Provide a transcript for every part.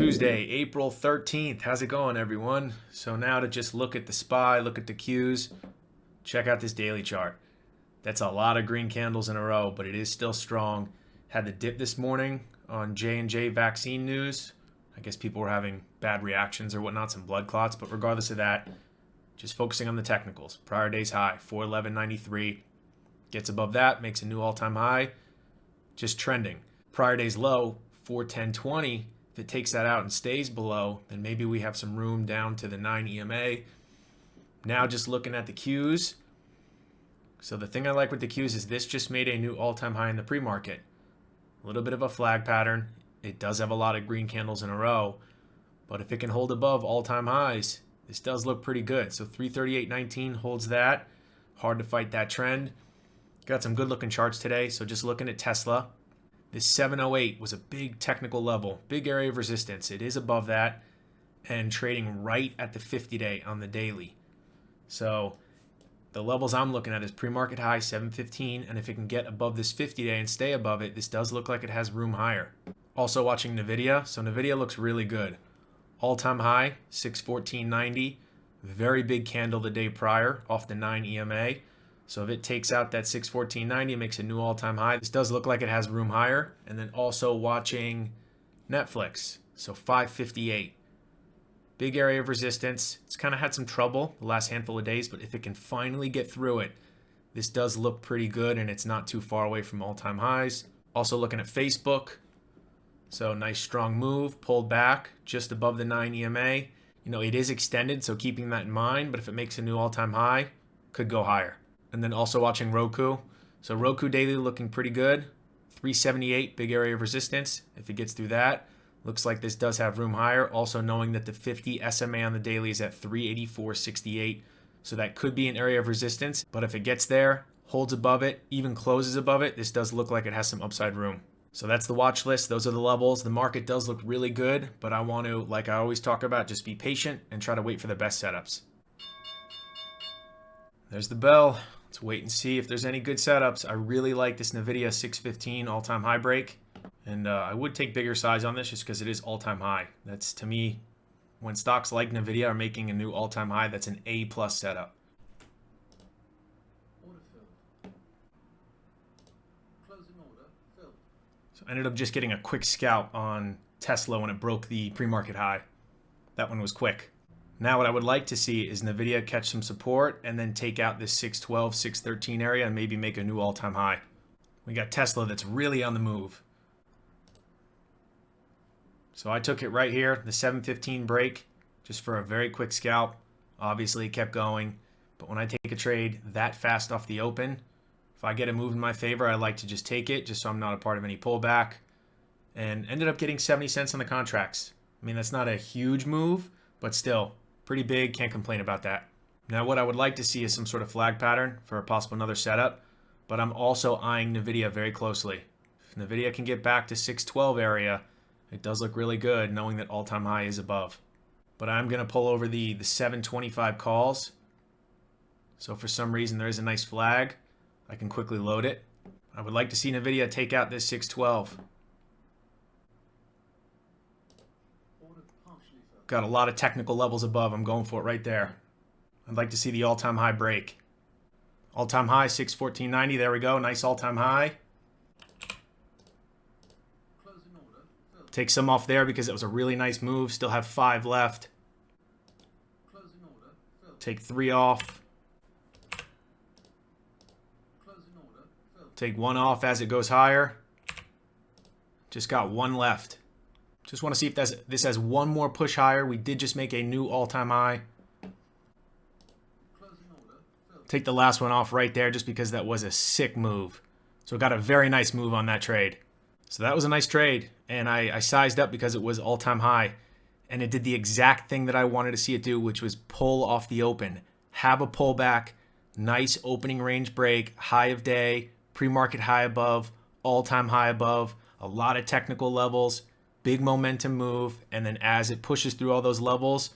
Tuesday, April 13th. How's it going, everyone? So now to just look at the SPY, look at the Qs, check out this daily chart. That's a lot of green candles in a row, but it is still strong. Had the dip this morning on J&J vaccine news. I guess people were having bad reactions or whatnot, some blood clots, but regardless of that, just focusing on the technicals. Prior day's high, 411.93. Gets above that, makes a new all-time high. Just trending. Prior day's low, 410.20. If it takes that out and stays below, then maybe we have some room down to the 9 EMA. Now just looking at the Qs. So the thing I like with the Qs is this just made a new all-time high in the pre-market. A little bit of a flag pattern. It does have a lot of green candles in a row. But if it can hold above all-time highs, this does look pretty good. So 338.19 holds that. Hard to fight that trend. Got some good looking charts today. So just looking at Tesla. This 708 was a big technical level, big area of resistance. It is above that and trading right at the 50-day on the daily. So the levels I'm looking at is pre-market high 715, and if it can get above this 50-day and stay above it, this does look like it has room higher. Also watching NVDA. So NVDA looks really good. All-time high 614.90, very big candle the day prior off the 9 EMA. So if it takes out that 614.90, it makes a new all-time high. This does look like it has room higher. And then also watching Netflix. So 558. Big area of resistance. It's kind of had some trouble the last handful of days, but if it can finally get through it, this does look pretty good and it's not too far away from all-time highs. Also looking at Facebook. So nice strong move, pulled back just above the 9 EMA. You know, it is extended, so keeping that in mind, but if it makes a new all-time high, could go higher. And then also watching Roku. So Roku daily looking pretty good. 378, big area of resistance. If it gets through that, looks like this does have room higher. Also knowing that the 50 SMA on the daily is at 384.68. So that could be an area of resistance. But if it gets there, holds above it, even closes above it, this does look like it has some upside room. So that's the watch list. Those are the levels. The market does look really good, but I want to, like I always talk about, just be patient and try to wait for the best setups. There's the bell. Let's wait and see if there's any good setups. I really like this NVIDIA 615 all-time high break. And I would take bigger size on this just because it is all-time high. That's, to me, when stocks like NVIDIA are making a new all-time high, that's an A+ setup. So I ended up just getting a quick scalp on Tesla when it broke the pre-market high. That one was quick. Now what I would like to see is NVIDIA catch some support and then take out this 612, 613 area and maybe make a new all-time high. We got Tesla that's really on the move. So I took it right here, the 715 break, just for a very quick scalp. Obviously it kept going, but when I take a trade that fast off the open, if I get a move in my favor, I like to just take it just so I'm not a part of any pullback. And ended up getting 70 cents on the contracts. I mean, that's not a huge move, but still pretty big. Can't complain about that. Now, what I would like to see is some sort of flag pattern for a possible another setup, but I'm also eyeing NVIDIA very closely. If NVIDIA can get back to 612 area, it does look really good knowing that all-time high is above. But I'm going to pull over the 725 calls. So for some reason, there is a nice flag. I can quickly load it. I would like to see NVIDIA take out this 612. Got a lot of technical levels above. I'm going for it right there. I'd like to see the all-time high break. All-time high, 614.90. There we go. Nice all-time high. Take some off there because it was a really nice move. Still have 5 left. Take 3 off. Take 1 off as it goes higher. Just got 1 left. Just want to see if this has 1 more push higher. We did just make a new all-time high. Take the last one off right there just because that was a sick move. So got a very nice move on that trade. So that was a nice trade. And I sized up because it was all-time high. And it did the exact thing that I wanted to see it do, which was pull off the open. Have a pullback. Nice opening range break. High of day. Pre-market high above. All-time high above. A lot of technical levels. Big momentum move, and then as it pushes through all those levels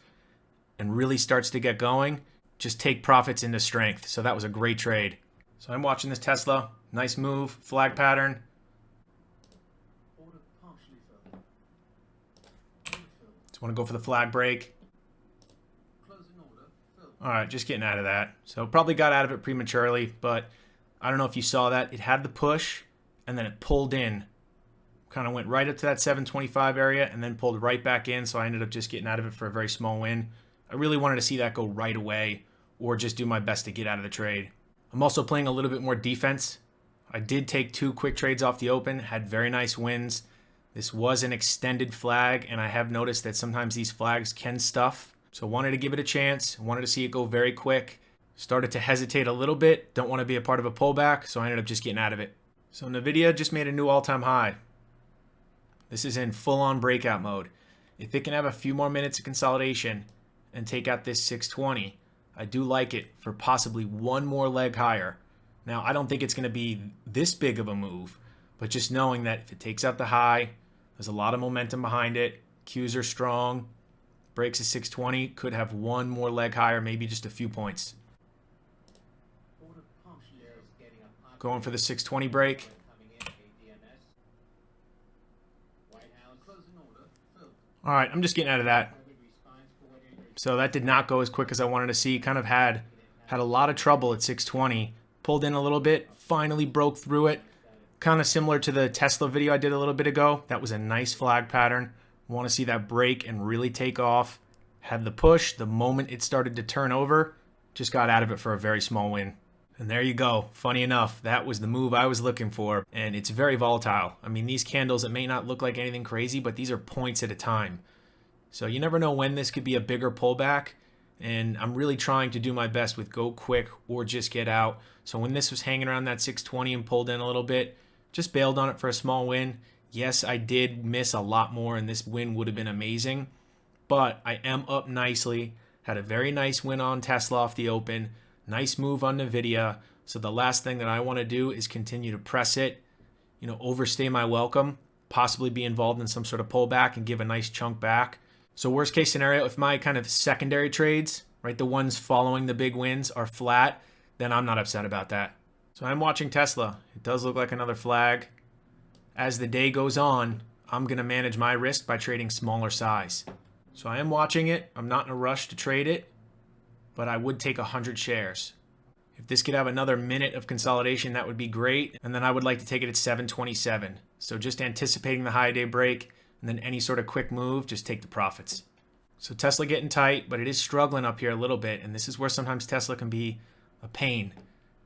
and really starts to get going, just take profits into strength. So that was a great trade. So I'm watching this Tesla. Nice move, flag pattern. Just want to go for the flag break. All right, just getting out of that. So probably got out of it prematurely, but I don't know if you saw that. It had the push, and then it pulled in. Kind of went right up to that 725 area, and then pulled right back in, so I ended up just getting out of it for a very small win. I really wanted to see that go right away, or just do my best to get out of the trade. I'm also playing a little bit more defense. I did take 2 quick trades off the open, had very nice wins. This was an extended flag, and I have noticed that sometimes these flags can stuff. So wanted to give it a chance, wanted to see it go very quick. Started to hesitate a little bit, don't want to be a part of a pullback, so I ended up just getting out of it. So NVIDIA just made a new all-time high. This is in full-on breakout mode. If it can have a few more minutes of consolidation and take out this 620, I do like it for possibly one more leg higher. Now, I don't think it's going to be this big of a move, but just knowing that if it takes out the high, there's a lot of momentum behind it, Qs are strong, breaks a 620, could have one more leg higher, maybe just a few points. Going for the 620 break. All right, I'm just getting out of that. So that did not go as quick as I wanted to see. Kind of had a lot of trouble at 620. Pulled in a little bit, finally broke through it. Kind of similar to the Tesla video I did a little bit ago. That was a nice flag pattern. Want to see that break and really take off. Had the push. The moment it started to turn over, just got out of it for a very small win. And there you go. Funny enough, that was the move I was looking for. And it's very volatile. I mean, these candles, it may not look like anything crazy, but these are points at a time. So you never know when this could be a bigger pullback. And I'm really trying to do my best with go quick or just get out. So when this was hanging around that 620 and pulled in a little bit, just bailed on it for a small win. Yes, I did miss a lot more, and this win would have been amazing. But I am up nicely. Had a very nice win on Tesla off the open. Nice move on NVIDIA. So the last thing that I want to do is continue to press it, overstay my welcome, possibly be involved in some sort of pullback and give a nice chunk back. So worst case scenario, if my kind of secondary trades, right, the ones following the big wins are flat, then I'm not upset about that. So I'm watching Tesla. It does look like another flag. As the day goes on, I'm going to manage my risk by trading smaller size. So I am watching it. I'm not in a rush to trade it, but I would take 100 shares. If this could have another minute of consolidation, that would be great. And then I would like to take it at 727. So just anticipating the high day break, and then any sort of quick move, just take the profits. So Tesla getting tight, but it is struggling up here a little bit. And this is where sometimes Tesla can be a pain.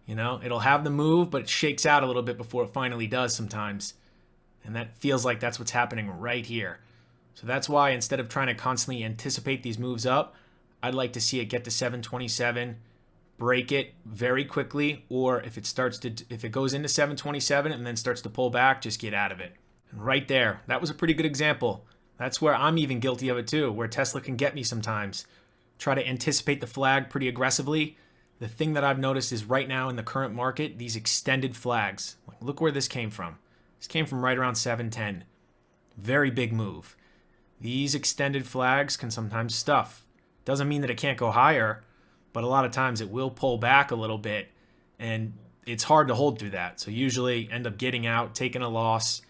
It'll have the move, but it shakes out a little bit before it finally does sometimes. And that feels like that's what's happening right here. So that's why instead of trying to constantly anticipate these moves up, I'd like to see it get to 727, break it very quickly, or if it goes into 727 and then starts to pull back, just get out of it. And right there, that was a pretty good example. That's where I'm even guilty of it too, where Tesla can get me sometimes. Try to anticipate the flag pretty aggressively. The thing that I've noticed is right now in the current market, these extended flags, look where this came from. This came from right around 710. Very big move. These extended flags can sometimes stuff. Doesn't mean that it can't go higher, but a lot of times it will pull back a little bit, and it's hard to hold through that. So usually end up getting out, taking a loss,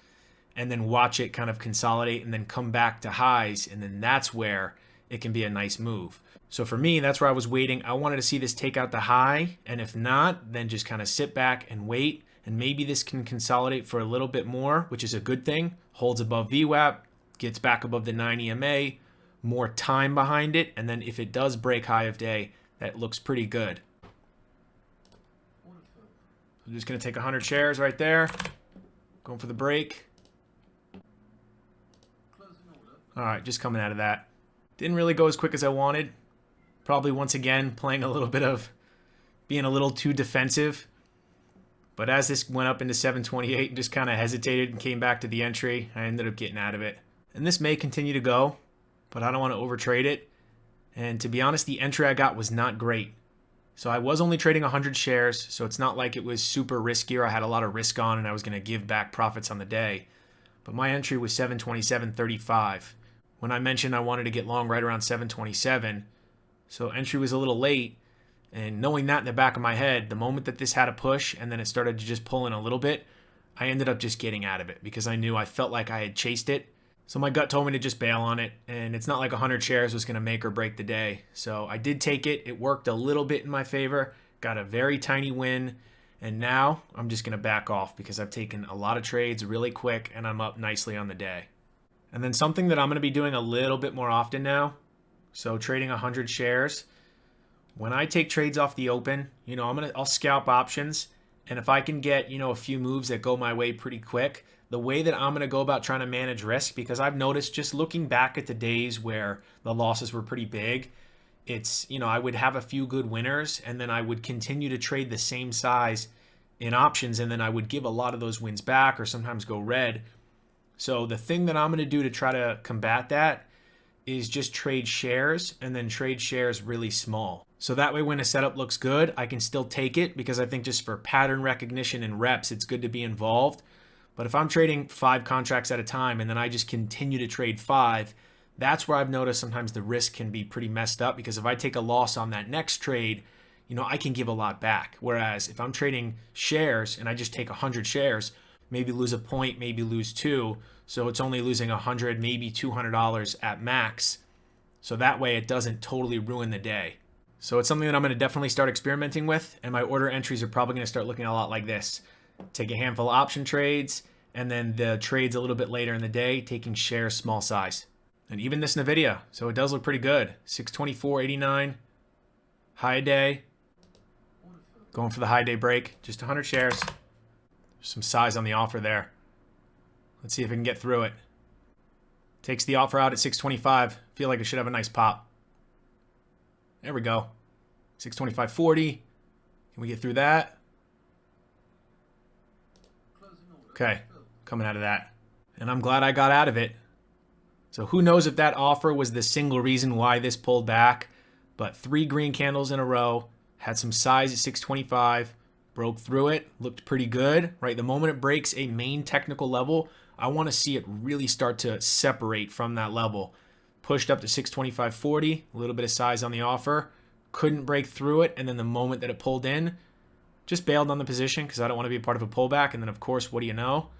and then watch it kind of consolidate and then come back to highs, and then that's where it can be a nice move. So for me, that's where I was waiting. I wanted to see this take out the high, and if not, then just kind of sit back and wait, and maybe this can consolidate for a little bit more, which is a good thing. Holds above VWAP, gets back above the 9 EMA, more time behind it, and then if it does break high of day, that looks pretty good. I'm just going to take 100 shares right there. Going for the break. All right, just coming out of that. Didn't really go as quick as I wanted. Probably once again playing a little bit of being a little too defensive. But as this went up into 728 and just kind of hesitated and came back to the entry, I ended up getting out of it. And this may continue to go, but I don't want to overtrade it. And to be honest, the entry I got was not great. So I was only trading 100 shares, so it's not like it was super risky or I had a lot of risk on and I was going to give back profits on the day. But my entry was 727.35. When I mentioned I wanted to get long right around 727, so entry was a little late, and knowing that in the back of my head, the moment that this had a push and then it started to just pull in a little bit, I ended up just getting out of it because I knew I felt like I had chased it. So my gut told me to just bail on it, and it's not like 100 shares was going to make or break the day. So I did take it. It worked a little bit in my favor, got a very tiny win, and now I'm just going to back off because I've taken a lot of trades really quick and I'm up nicely on the day. And then something that I'm going to be doing a little bit more often now, so trading 100 shares. When I take trades off the open, I'll scalp options, and if I can get, a few moves that go my way pretty quick, the way that I'm going to go about trying to manage risk, because I've noticed just looking back at the days where the losses were pretty big, it's, I would have a few good winners and then I would continue to trade the same size in options, and then I would give a lot of those wins back or sometimes go red. So the thing that I'm going to do to try to combat that is just trade shares, and then trade shares really small. So that way when a setup looks good, I can still take it, because I think just for pattern recognition and reps, it's good to be involved. But if I'm trading 5 contracts at a time and then I just continue to trade 5, that's where I've noticed sometimes the risk can be pretty messed up, because if I take a loss on that next trade, I can give a lot back. Whereas if I'm trading shares and I just take 100 shares, maybe lose a point, maybe lose 2. So it's only losing $100, maybe $200 at max. So that way it doesn't totally ruin the day. So it's something that I'm going to definitely start experimenting with. And my order entries are probably going to start looking a lot like this. Take a handful of option trades, and then the trades a little bit later in the day, taking shares small size. And even this NVIDIA, so it does look pretty good. 624.89, high day. Going for the high day break, just 100 shares. Some size on the offer there. Let's see if I can get through it. Takes the offer out at 625. Feel like it should have a nice pop. There we go. 625.40. Can we get through that? Okay, coming out of that. And I'm glad I got out of it. So who knows if that offer was the single reason why this pulled back, but 3 green candles in a row, had some size at 625, broke through it, looked pretty good, right? The moment it breaks a main technical level, I want to see it really start to separate from that level. Pushed up to 625.40, a little bit of size on the offer, couldn't break through it, and then the moment that it pulled in, just bailed on the position because I don't want to be a part of a pullback. And then, of course, what do you know?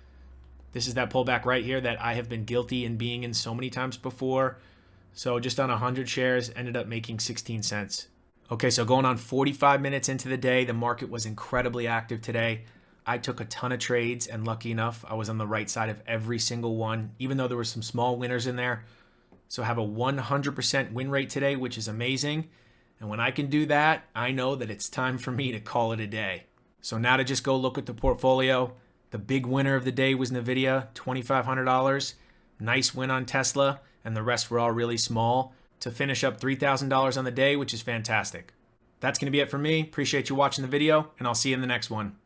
This is that pullback right here that I have been guilty in being in so many times before. So just on 100 shares, ended up making 16 cents. Okay, so going on 45 minutes into the day, the market was incredibly active today. I took a ton of trades, and lucky enough, I was on the right side of every single one, even though there were some small winners in there. So I have a 100% win rate today, which is amazing. And when I can do that, I know that it's time for me to call it a day. So now to just go look at the portfolio. The big winner of the day was NVIDIA, $2,500. Nice win on Tesla, and the rest were all really small to finish up $3,000 on the day, which is fantastic. That's going to be it for me. Appreciate you watching the video, and I'll see you in the next one.